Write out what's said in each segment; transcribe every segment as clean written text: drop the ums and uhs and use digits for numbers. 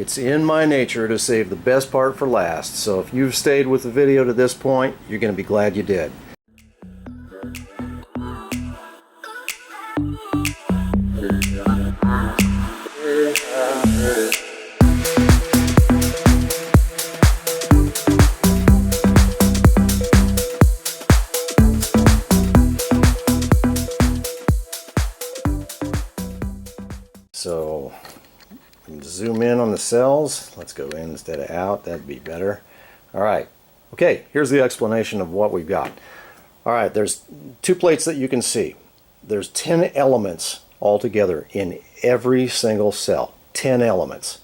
It's in my nature to save the best part for last, so if you've stayed with the video to this point, you're going to be glad you did. So zoom in on the cells. Let's go in instead of out. That'd be better. All right. Okay, here's the explanation of what we've got. All right, there's two plates that you can see. There's 10 elements altogether in every single cell. 10 elements.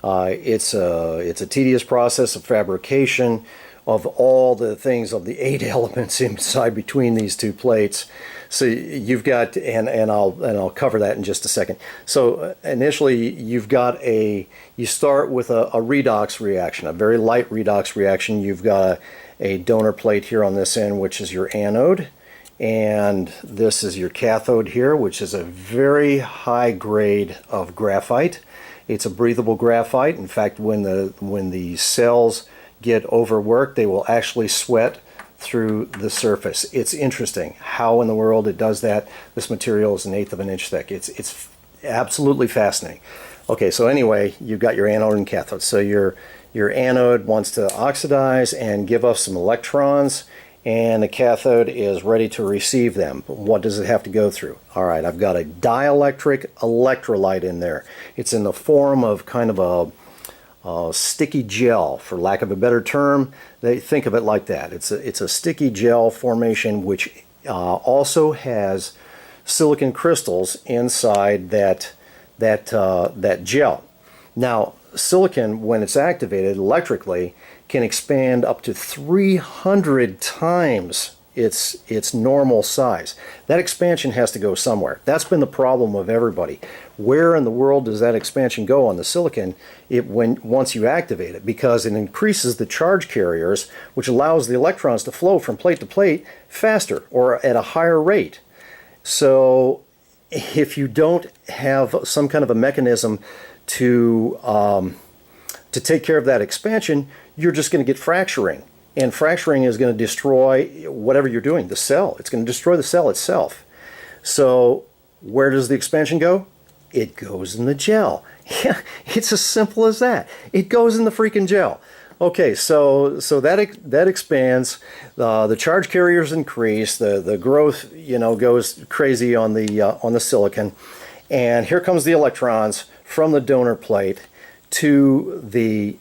It's a tedious process of fabrication of all the things of the 8 elements inside between these two plates. So you've got, and I'll cover that in just a second. So initially you start with a redox reaction, a very light redox reaction. You've got a donor plate here on this end, which is your anode, and this is your cathode here, which is a very high grade of graphite. It's a breathable graphite. In fact, when the cells get overworked, they will actually sweat through the surface. It's interesting how in the world it does that. This material is 1/8 of an inch thick. It's absolutely fascinating. Okay, so anyway, you've got your anode and cathode. So your anode wants to oxidize and give off some electrons, and the cathode is ready to receive them. But what does it have to go through? All right, I've got a dielectric electrolyte in there. It's in the form of kind of a sticky gel, for lack of a better term. They think of it like that. It's a sticky gel formation, which also has silicon crystals inside that gel. Now, silicon, when it's activated electrically, can expand up to 300 times its normal size. That expansion has to go somewhere. That's been the problem of everybody. Where in the world does that expansion go on the silicon once you activate it? Because it increases the charge carriers, which allows the electrons to flow from plate to plate faster or at a higher rate. So if you don't have some kind of a mechanism to take care of that expansion, you're just going to get fracturing. And fracturing is going to destroy whatever you're doing, the cell. It's going to destroy the cell itself. So where does the expansion go? It goes in the gel. Yeah, it's as simple as that. It goes in the freaking gel. Okay, so that expands. The charge carriers increase. The growth, goes crazy on the silicon. And here comes the electrons from the donor plate to the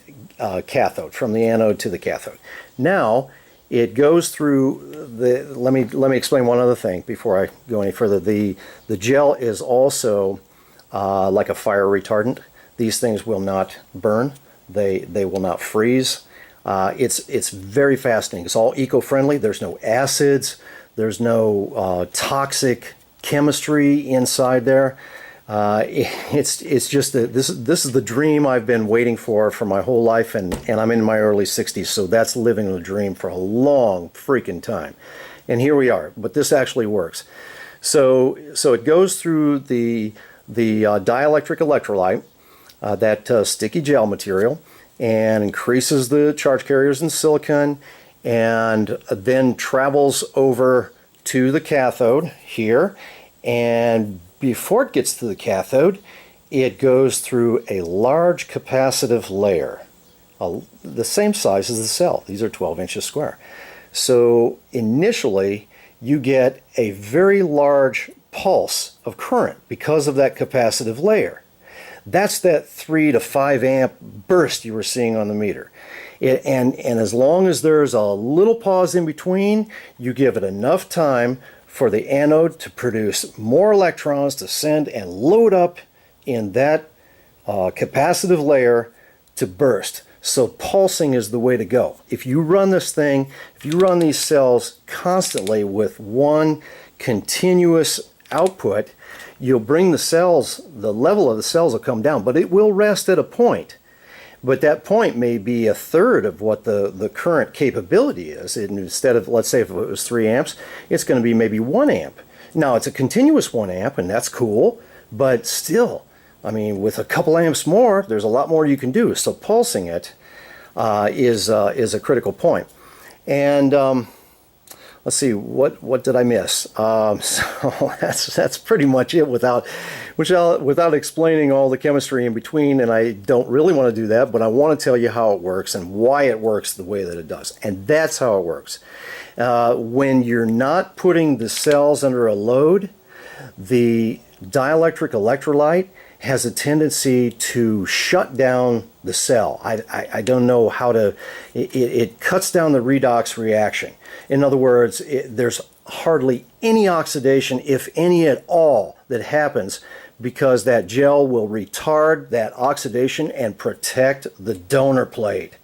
cathode, from the anode to the cathode. Now it goes through let me explain one other thing before I go any further. The gel is also like a fire retardant. These things will not burn. They will not freeze. It's very fascinating. It's all eco-friendly. There's no acids. There's no toxic chemistry inside there. It's just that this is the dream I've been waiting for my whole life, and I'm in my early 60s, so that's living the dream for a long freaking time. And here we are, but this actually works. So it goes through the dielectric electrolyte, that sticky gel material, and increases the charge carriers in silicon, and then travels over to the cathode here, and before it gets to the cathode, it goes through a large capacitive layer, the same size as the cell. These are 12 inches square. So initially, you get a very large pulse of current because of that capacitive layer. That's that 3 to 5 amp burst you were seeing on the meter. And as long as there's a little pause in between, you give it enough time for the anode to produce more electrons to send and load up in that capacitive layer to burst. So pulsing is the way to go. If you run this thing, if you run these cells constantly with one continuous output, you'll bring the cells, the level of the cells will come down, but it will rest at a point. But that point may be a third of what the current capability is. And instead of, let's say if it was 3 amps, it's going to be maybe 1 amp. Now it's a continuous 1 amp, and that's cool, but still, I mean, with a couple amps more, there's a lot more you can do. So pulsing it is a critical point. And let's see, what did I miss? So that's pretty much it without explaining all the chemistry in between, and I don't really want to do that, but I want to tell you how it works and why it works the way that it does. And that's how it works. When you're not putting the cells under a load, the dielectric electrolyte has a tendency to shut down the cell. I don't know how to, it cuts down the redox reaction. In other words, there's hardly any oxidation, if any at all, that happens because that gel will retard that oxidation and protect the donor plate.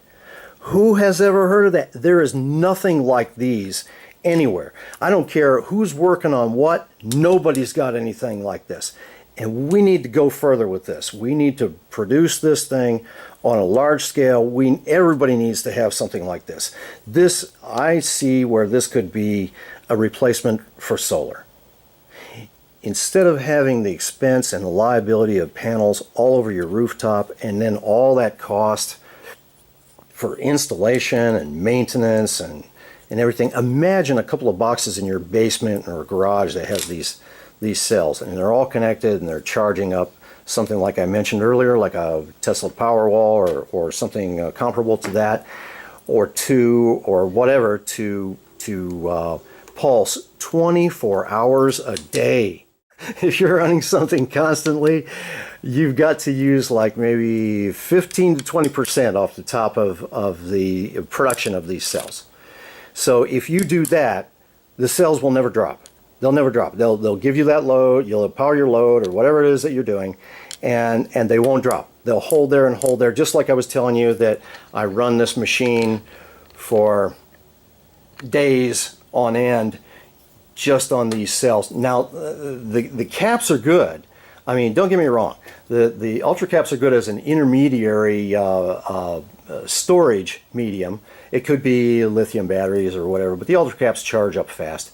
Who has ever heard of that? There is nothing like these anywhere. I don't care who's working on what, nobody's got anything like this. And we need to go further with this. We need to produce this thing on a large scale. Everybody needs to have something like this. This, I see where this could be a replacement for solar. Instead of having the expense and the liability of panels all over your rooftop and then all that cost for installation and maintenance and everything, imagine a couple of boxes in your basement or garage that has these cells, and they're all connected and they're charging up something like I mentioned earlier, like a Tesla Powerwall or something comparable to that, or whatever to pulse 24 hours a day. If you're running something constantly, you've got to use like maybe 15 to 20% off the top of the production of these cells. So if you do that, the cells will never drop. They'll never drop. They'll give you that load, you'll power your load or whatever it is that you're doing, and they won't drop. They'll hold there and hold there, just like I was telling you that I run this machine for days on end just on these cells. Now, the caps are good. I mean, don't get me wrong. The ultra caps are good as an intermediary storage medium. It could be lithium batteries or whatever, but the ultra caps charge up fast.